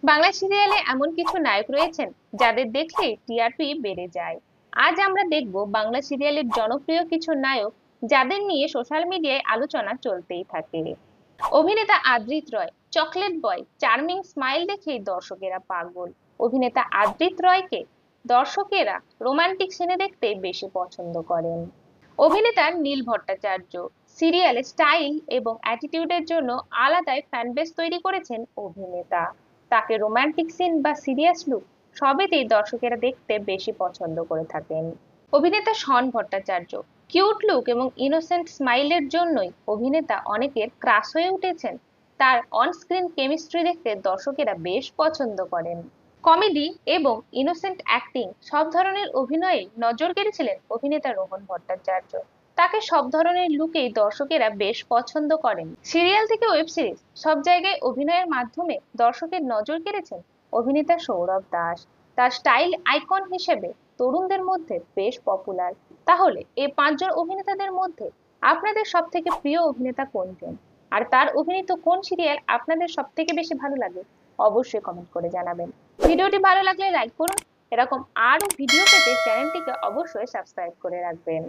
বাংলা সিরিয়ালে এমন কিছু নায়ক রয়েছেন যাদের দেখলে টিআরপি বেড়ে যায়। আজ আমরা দেখব বাংলা সিরিয়ালের জনপ্রিয় কিছু নায়ক যাদের নিয়ে সোশ্যাল মিডিয়ায় আলোচনা চলতেই থাকে। অভিনেতা আদ্রিত রয়, চকলেট বয়, চার্মিং স্মাইল দেখেই দর্শকেরা পাগল। অভিনেতা আদ্রিত রয়কে দর্শকেরা রোমান্টিক সিনে দেখতে বেশি পছন্দ করেন। অভিনেতা নীল ভট্টাচার্য সিরিয়ালে স্টাইল এবং অ্যাটিটিউডের জন্য আলাদাই ফ্যানবেস তৈরি করেছেন অভিনেতা। তাকে রোমান্টিক সিন বা সিরিয়াস লুক সবেতেই দর্শকেরা দেখতে বেশি পছন্দ করে থাকেন। অভিনেতা শন ভট্টাচার্য কিউট লুক এবং ইনোসেন্ট স্মাইলের জন্যই অভিনেতা অনেকের ক্রাশ হয়ে উঠেছেন। তার অনস্ক্রিন কেমিস্ট্রি দেখতে দর্শকেরা বেশ পছন্দ করেন। কমেডি এবং ইনোসেন্ট অ্যাক্টিং সব ধরনের অভিনয়ে নজর কেড়েছিলেন অভিনেতা রোহন ভট্টাচার্য। তাকে সব ধরনের লুকেই দর্শকেরা বেশ পছন্দ করেন। সিরিয়াল থেকে ওয়েব সিরিজ সব জায়গায় অভিনয়ের মাধ্যমে দর্শকের নজর কেড়েছেন অভিনেতা সৌরভ দাস। তার স্টাইল আইকন হিসেবে তরুণদের মধ্যে বেশ পপুলার। তাহলে এই পাঁচজন অভিনেতাদের মধ্যে আপনাদের সব থেকে প্রিয় অভিনেতা কোনজন, আর তার অভিনীত কোন সিরিয়াল আপনাদের সব থেকে বেশি ভালো লাগে, অবশ্যই কমেন্ট করে জানাবেন। ভিডিওটি ভালো লাগলে লাইক করুন। এরকম আরো ভিডিও পেতে চ্যানেলটিকে অবশ্যই সাবস্ক্রাইব করে রাখবেন।